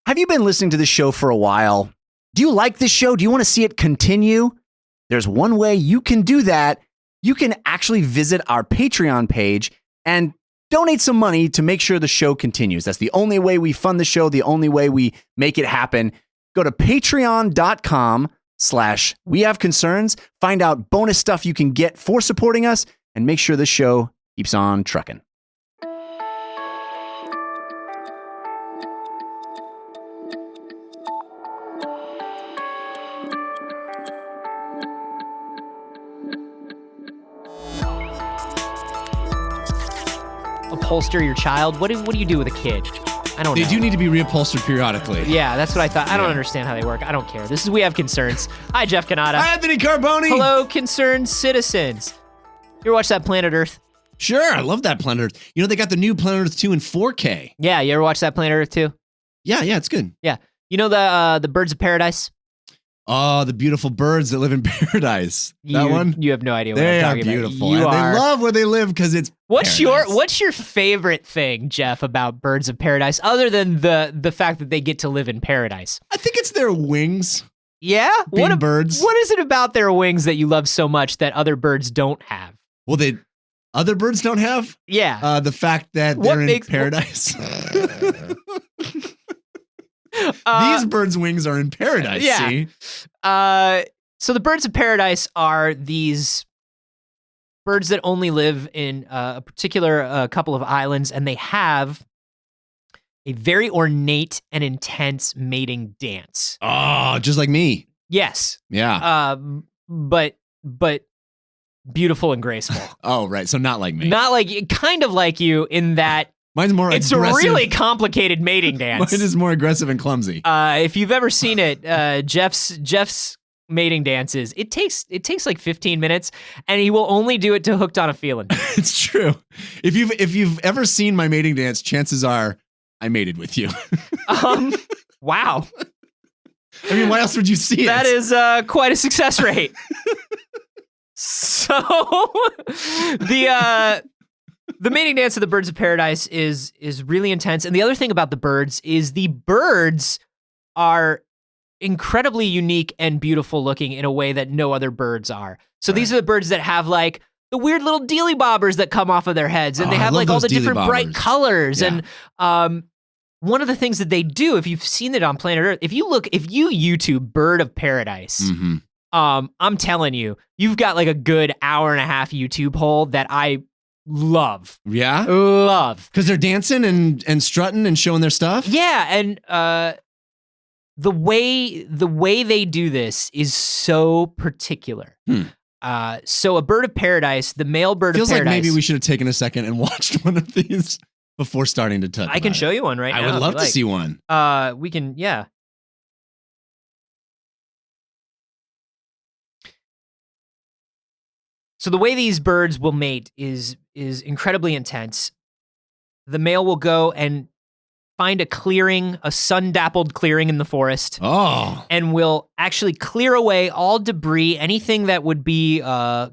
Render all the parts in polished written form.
Have you been listening to this show for a while? Do you like this show? Do you want to see it continue? There's one way you can do that. You can actually visit our Patreon page and donate some money to make sure the show continues. That's the only way we fund the show, the only way we make it happen. Go to patreon.com/wehaveconcerns, find out bonus stuff you can get for supporting us, and make sure the show keeps on trucking. Upholster your child? What do you do with a kid? I don't know. They do need to be reupholstered periodically. Yeah, that's what I thought. I don't understand how they work. I don't care. This is We Have Concerns. Hi, Jeff Canada. Hi, Anthony Carboni. Hello, concerned citizens. You ever watch that Planet Earth? Sure, I love that Planet Earth. You know, they got the new Planet Earth 2 in 4K. Yeah, you ever watch that Planet Earth too? Yeah, it's good. Yeah. You know the Birds of Paradise? Oh, the beautiful birds that live in paradise. That one? You have no idea what They I'm are talking beautiful. about. They love where they live because it's What's paradise. your favorite thing, Jeff, about Birds of Paradise, other than the fact that they get to live in paradise? I think it's their wings. Yeah? Being birds. What is it about their wings that you love so much that other birds don't have? Well, other birds don't have? Yeah. The fact that they're in paradise. These birds' wings are in paradise, yeah. see? So the Birds of Paradise are these birds that only live in a particular couple of islands, and they have a very ornate and intense mating dance. Oh, just like me. Yes. Yeah. But beautiful and graceful. Oh, right. So not like me. Not like, kind of like you in that Mine's more it's aggressive. a really complicated mating dance. Mine is more aggressive and clumsy. If you've ever seen it, Jeff's mating dances, it takes like 15 minutes, and he will only do it to Hooked on a Feeling. It's true. If you've ever seen my mating dance, chances are I mated with you. Wow. I mean, why else would you see it? That is quite a success rate. So the mating dance of the Birds of Paradise is really intense. And the other thing about the birds is the birds are incredibly unique and beautiful looking in a way that no other birds are. So these are the birds that have like the weird little dealy bobbers that come off of their heads, and they have like all the different bright colors. Yeah. And one of the things that they do, if you've seen it on Planet Earth, if you YouTube Bird of Paradise, I'm telling you, you've got like a good hour and a half YouTube hole that I love. Yeah? Love. Because they're dancing and strutting and showing their stuff? Yeah, and the way they do this is so particular. So a Bird of Paradise, the male Bird of Paradise. Feels like maybe we should have taken a second and watched one of these before starting to touch. I can show you one right now. I would love to see one. We can, yeah. So the way these birds will mate is incredibly intense. The male will go and find a clearing, a sun-dappled clearing in the forest. Oh. And will actually clear away all debris, anything that would be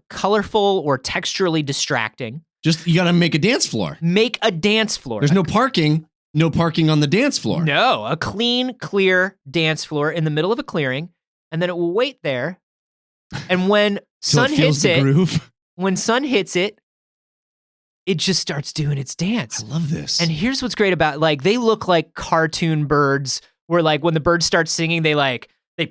colorful or texturally distracting. Just, you gotta make a dance floor. Make a dance floor. There's no parking on the dance floor. No, a clean, clear dance floor in the middle of a clearing, and then it will wait there. And when sun hits it, when sun hits it, it just starts doing its dance. I love this. And here's what's great about, like, they look like cartoon birds where, like, when the birds start singing, they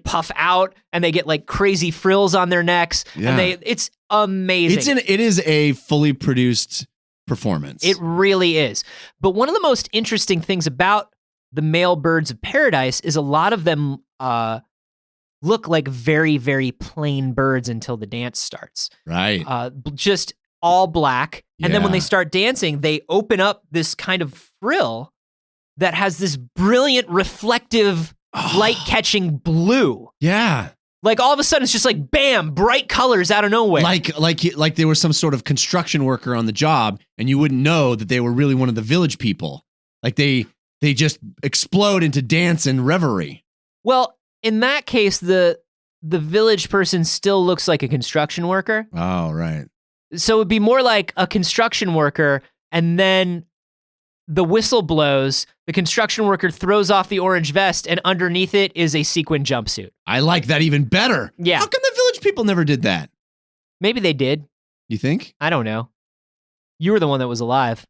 puff out and they get like crazy frills on their necks. Yeah. And it's amazing. It is a fully produced performance. It really is. But one of the most interesting things about the male Birds of Paradise is a lot of them look like very, very plain birds until the dance starts. Right. Just all black. And then when they start dancing, they open up this kind of frill that has this brilliant, reflective, light-catching blue. Yeah. Like all of a sudden, it's just like, bam, bright colors out of nowhere. Like there was some sort of construction worker on the job, and you wouldn't know that they were really one of the village people. Like they just explode into dance and reverie. Well, in that case, the village person still looks like a construction worker. Oh, right. So it'd be more like a construction worker, and then the whistle blows, the construction worker throws off the orange vest, and underneath it is a sequin jumpsuit. I like that even better. Yeah. How come the Village people never did that? Maybe they did. You think? I don't know. You were the one that was alive.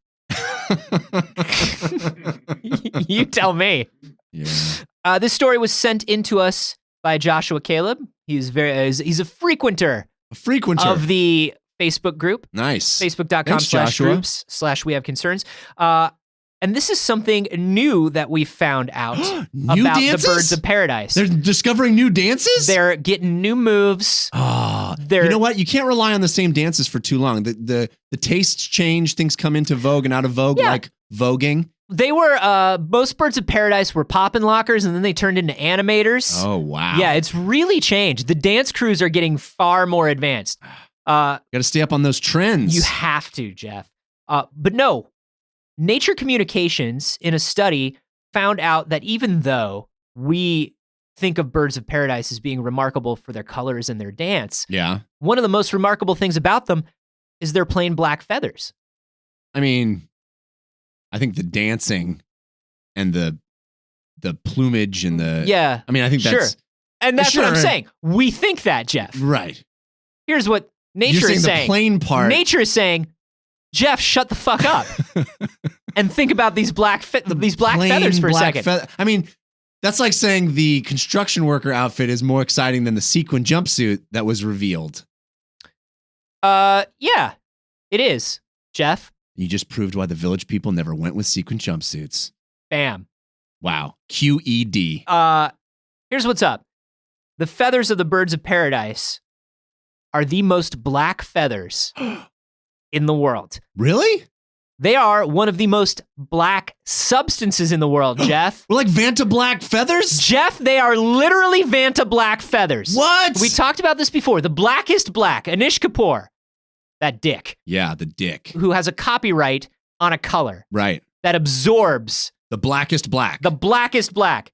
You tell me. Yeah. This story was sent in to us by Joshua Caleb. He's a frequenter of the Facebook group. Nice. Facebook.com/groups/we have concerns. And this is something new that we found out about dances? the Birds of Paradise. They're discovering new dances? They're getting new moves. You know what? You can't rely on the same dances for too long. The tastes change. Things come into vogue and out of vogue, like voguing. They were, most Birds of Paradise were poppin' lockers, and then they turned into animators. Oh, wow. Yeah, it's really changed. The dance crews are getting far more advanced. Got to stay up on those trends. You have to, Jeff. But no, Nature Communications, in a study, found out that even though we think of Birds of Paradise as being remarkable for their colors and their dance, one of the most remarkable things about them is their plain black feathers. I mean, I think the dancing and the plumage and the... I mean, I think that's... And that's what I'm saying. We think that, Jeff. Right. Here's what nature is saying. The plain part. Nature is saying, Jeff, shut the fuck up and think about these black feathers for a second. I mean, that's like saying the construction worker outfit is more exciting than the sequin jumpsuit that was revealed. Yeah, it is, Jeff. You just proved why the Village people never went with sequin jumpsuits. Bam. Wow. QED. Here's what's up. The feathers of the Birds of Paradise are the most black feathers in the world. Really? They are one of the most black substances in the world, Jeff. We're like Vantablack feathers? Jeff, they are literally Vantablack feathers. What? We talked about this before. The blackest black, Anish Kapoor, that dick. Yeah, the dick. Who has a copyright on a color. Right. That absorbs. The blackest black. The blackest black.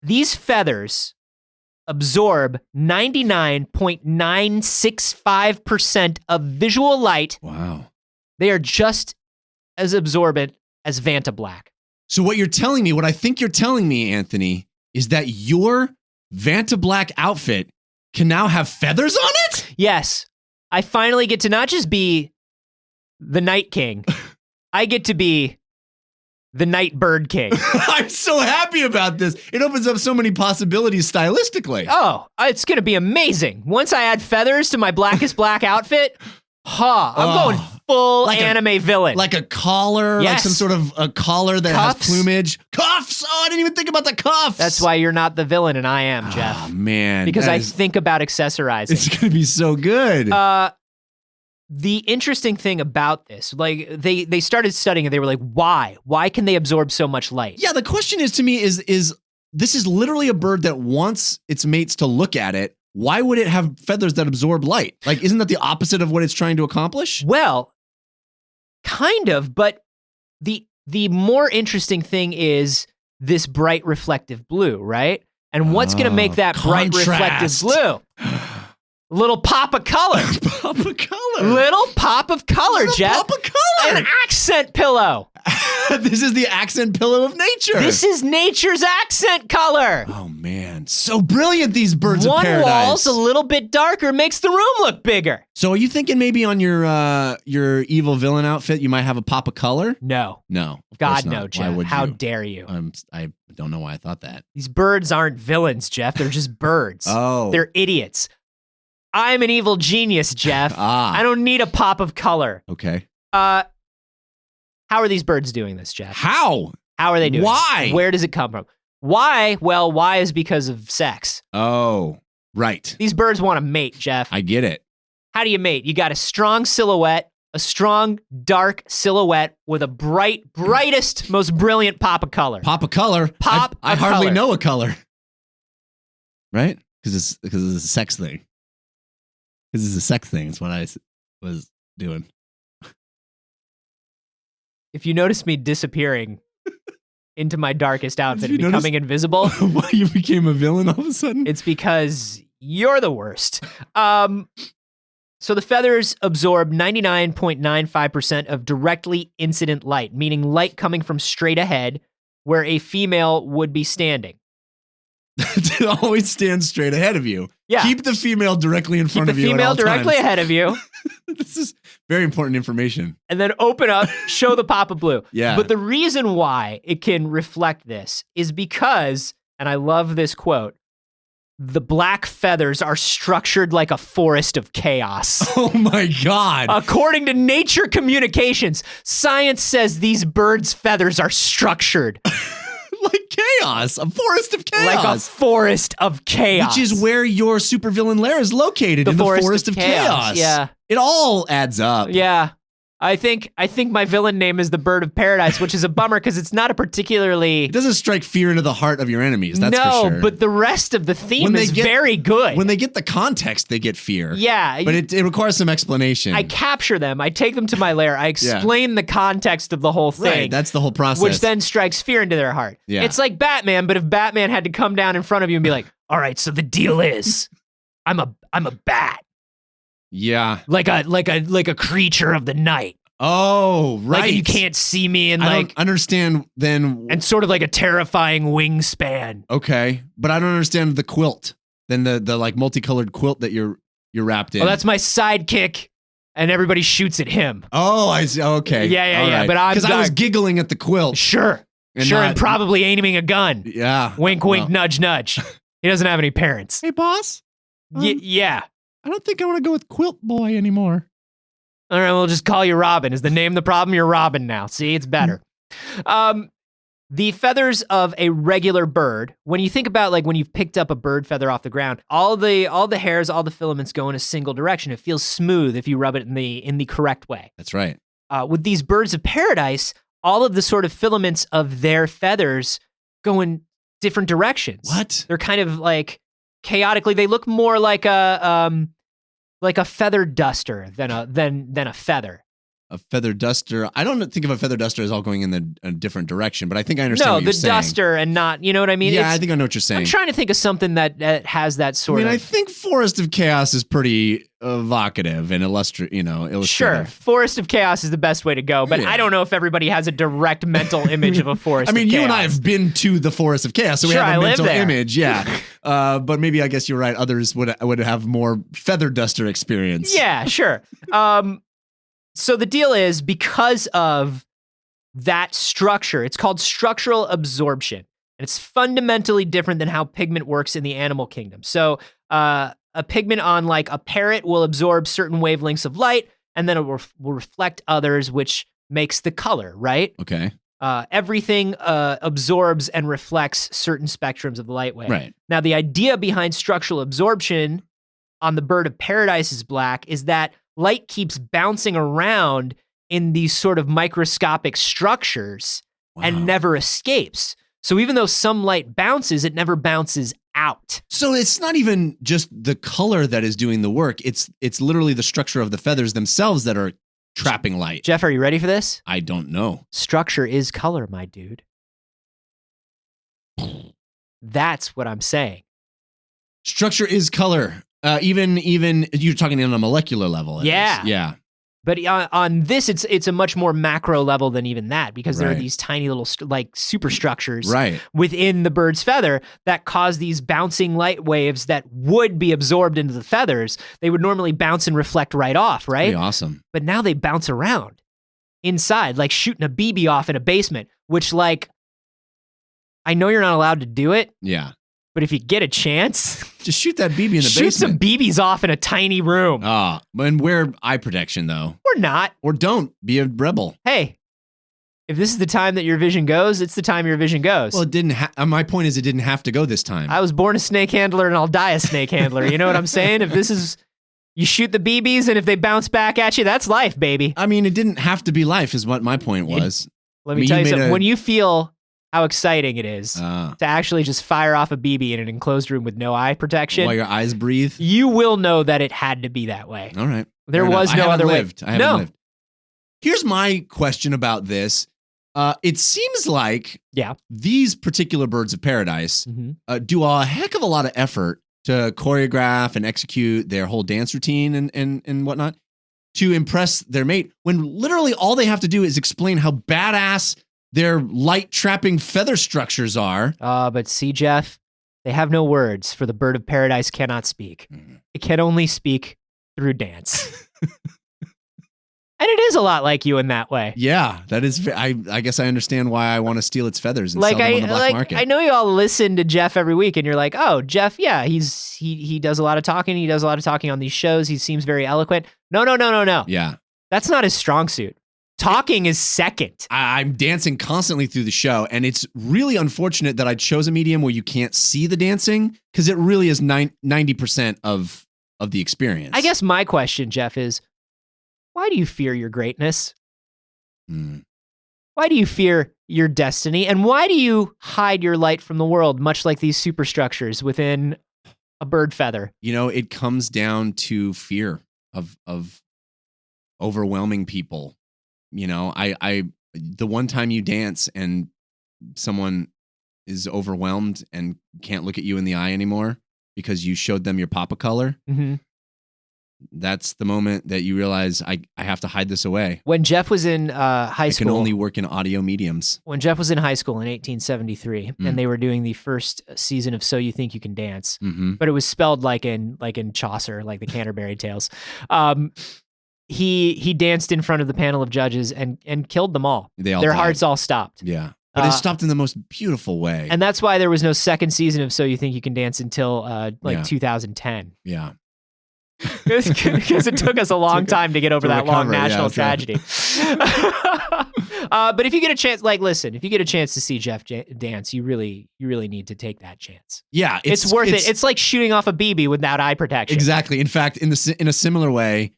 These feathers absorb 99.965% of visual light. Wow. They are just as absorbent as Vantablack. So what I think you're telling me, Anthony, is that your Vantablack outfit can now have feathers on it? Yes. I finally get to not just be the Night King. I get to be the Night Bird King. I'm so happy about this. It opens up so many possibilities stylistically. Oh, it's going to be amazing. Once I add feathers to my blackest black outfit, I'm going full like anime villain. Like a collar, like some sort of a collar that Cuffs. has plumage. Cuffs! Oh, I didn't even think about the cuffs. That's why you're not the villain and I am, Jeff. Oh, man. Because I think about accessorizing. It's going to be so good. The interesting thing about this, like they started studying and they were like, why? Why can they absorb so much light? Yeah, the question is to me is this is literally a bird that wants its mates to look at it. Why would it have feathers that absorb light? Like, isn't that the opposite of what it's trying to accomplish? Well, kind of, but the more interesting thing is this bright reflective blue, right? And what's going to make that bright reflective blue? Little pop of color. Pop of color. Little pop of color, Jeff. Pop of color. An accent pillow. This is the accent pillow of nature. This is nature's accent color. Oh, man. So brilliant, these Birds of Paradise. One wall's a little bit darker, makes the room look bigger. So are you thinking maybe on your evil villain outfit, you might have a pop of color? No. No. God, no, Jeff. How dare you? I don't know why I thought that. These birds aren't villains, Jeff. They're just birds. Oh. They're idiots. I'm an evil genius, Jeff. I don't need a pop of color. Okay. How are these birds doing this, Jeff? How? How are they doing Why? it? Where does it come from? Why? Well, why is because of sex. Oh, right. These birds want to mate, Jeff. I get it. How do you mate? You got a strong silhouette, a strong, dark silhouette with a brightest, most brilliant pop of color. Pop of color? I hardly color. know a color. Right? Because it's a sex thing. Because it's a sex thing. It's what I was doing. If you notice me disappearing into my darkest outfit and you becoming invisible, why you became a villain all of a sudden? it's because you're the worst. So the feathers absorb 99.95% of directly incident light, meaning light coming from straight ahead where a female would be standing. It always stand straight ahead of you. Yeah. Keep the female directly in front of you. Keep the female at all directly times. ahead of you. This is very important information. And then open up, show the pop of blue. Yeah. But the reason why it can reflect this is because, and I love this quote, the black feathers are structured like a forest of chaos. Oh my God. According to Nature Communications, science says these birds' feathers are structured Like chaos. A forest of chaos. like a forest of chaos. Which is where your supervillain lair is located, in the forest of chaos. Yeah. It all adds up. Yeah. I think my villain name is the Bird of Paradise, which is a bummer because it's not a particularly... It doesn't strike fear into the heart of your enemies, that's for sure. No, but the rest of the theme is very good. When they get the context, they get fear. Yeah. But it requires some explanation. I capture them. I take them to my lair. I explain the context of the whole thing. Right, that's the whole process. Which then strikes fear into their heart. Yeah. It's like Batman, but if Batman had to come down in front of you and be like, all right, so the deal is, I'm a bat. Yeah. Like a creature of the night. Oh, right. Like you can't see me and I like... don't understand then. And sort of like a terrifying wingspan. Okay, but I don't understand the quilt. Then the like multicolored quilt that you're wrapped in. Oh, that's my sidekick, and everybody shoots at him. Oh, I see. Okay. Yeah. All right. But I'm because I was giggling at the quilt. Sure. And probably aiming a gun. Yeah. Wink, wink, nudge, nudge. He doesn't have any parents. Hey, boss. Yeah. I don't think I want to go with Quilt Boy anymore. All right, we'll just call you Robin. Is the name the problem? You're Robin now. See, it's better. The feathers of a regular bird, when you think about like when you've picked up a bird feather off the ground, all the hairs, all the filaments go in a single direction. It feels smooth if you rub it in the correct way. That's right. With these birds of paradise, all of the sort of filaments of their feathers go in different directions. What? They're kind of like chaotically. They look more like a feather duster than a feather. A feather duster. I don't think of a feather duster as all going in a different direction, but I think I understand what you're saying. No, the duster and not, you know what I mean? Yeah, I think I know what you're saying. I'm trying to think of something that has that sort of... I think Forest of Chaos is pretty evocative and illustrative. Sure, Forest of Chaos is the best way to go, but I don't know if everybody has a direct mental image of a forest of chaos. You and I have been to the Forest of Chaos, so we have a mental image, yeah. But maybe I guess you're right, others would have more feather duster experience. Yeah, sure. So the deal is, because of that structure, it's called structural absorption. And it's fundamentally different than how pigment works in the animal kingdom. So a pigment on like a parrot will absorb certain wavelengths of light, and then it will reflect others, which makes the color, right? Okay. Everything absorbs and reflects certain spectrums of the light wave. Right. Now, the idea behind structural absorption on the bird of paradise's black is that light keeps bouncing around in these sort of microscopic structures and never escapes. So even though some light bounces, it never bounces out. So it's not even just the color that is doing the work. It's literally the structure of the feathers themselves that are trapping light. Jeff, are you ready for this? I don't know. Structure is color, my dude. That's what I'm saying. Structure is color. Even you're talking on a molecular level. Yeah. Yeah. But on this, it's a much more macro level than even that, because there are these tiny little like superstructures within the bird's feather that cause these bouncing light waves that would be absorbed into the feathers. They would normally bounce and reflect right off, right? Pretty awesome. But now they bounce around inside, like shooting a BB off in a basement, which, like, I know you're not allowed to do it. Yeah. But if you get a chance, just shoot that BB in the basement. Shoot some BBs off in a tiny room. And wear eye protection, though. Or not. Or don't. Be a rebel. Hey, if this is the time that your vision goes, it's the time your vision goes. Well, it didn't. My point is, it didn't have to go this time. I was born a snake handler, and I'll die a snake handler. You know what I'm saying? If this is, you shoot the BBs, and if they bounce back at you, that's life, baby. I mean, it didn't have to be life, is what my point was. Let me tell you something. When you feel how exciting it is to actually just fire off a BB in an enclosed room with no eye protection. While your eyes breathe? You will know that it had to be that way. All right. There was no other way. I haven't lived. Here's my question about this. It seems like these particular birds of paradise do a heck of a lot of effort to choreograph and execute their whole dance routine and whatnot to impress their mate, when literally all they have to do is explain how badass their light trapping feather structures are. But see, Jeff, they have no words, for the bird of paradise cannot speak. It can only speak through dance. And it is a lot like you in that way. Yeah, that is. I guess I understand why I want to steal its feathers and sell them on the black market. I know you all listen to Jeff every week, and you're like, "Oh, Jeff, yeah, he does a lot of talking. He does a lot of talking on these shows. He seems very eloquent." No. Yeah, that's not his strong suit. Talking is second. I'm dancing constantly through the show, and it's really unfortunate that I chose a medium where you can't see the dancing, because it really is 90% of the experience. I guess my question, Jeff, is, why do you fear your greatness? Why do you fear your destiny? And why do you hide your light from the world, much like these superstructures within a bird feather? You know, it comes down to fear of overwhelming people. You know, the one time you dance and someone is overwhelmed and can't look at you in the eye anymore because you showed them your papa color. Mm-hmm. That's the moment that you realize I have to hide this away. When Jeff was in high school, I can only work in audio mediums. When Jeff was in high school in 1873, and they were doing the first season of So You Think You Can Dance, but it was spelled like in Chaucer, like the Canterbury Tales. He danced in front of the panel of judges and killed them all. Their hearts all stopped. Yeah. But it stopped in the most beautiful way. And that's why there was no second season of So You Think You Can Dance until 2010. Yeah. Because it took us a long time to get over that long national tragedy. But if you get a chance, if you get a chance to see Jeff dance, you really need to take that chance. Yeah. It's worth it. It's like shooting off a BB without eye protection. Exactly. In fact, in a similar way,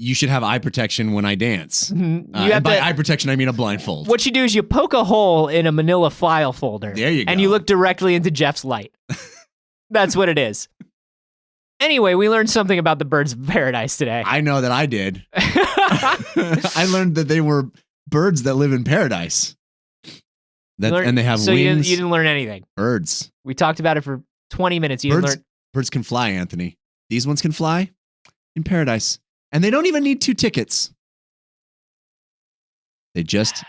you should have eye protection when I dance. Mm-hmm. By eye protection, I mean a blindfold. What you do is you poke a hole in a manila file folder. There you go. And you look directly into Jeff's light. That's what it is. Anyway, we learned something about the birds of paradise today. I know that I did. I learned that they were birds that live in paradise. And they have wings. You didn't learn anything. Birds. We talked about it for 20 minutes. Birds can fly, Anthony. These ones can fly in paradise. And they don't even need 2 tickets. They're just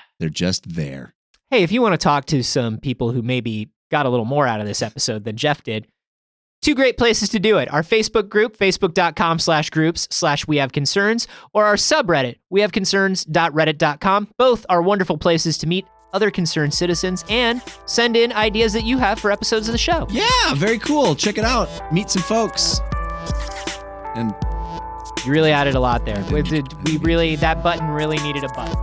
there. Hey, if you want to talk to some people who maybe got a little more out of this episode than Jeff did, 2 great places to do it. Our Facebook group, facebook.com/groups/wehaveconcerns, or our subreddit, wehaveconcerns.reddit.com. Both are wonderful places to meet other concerned citizens and send in ideas that you have for episodes of the show. Yeah, very cool. Check it out. Meet some folks. And you really added a lot there. That button really needed a button.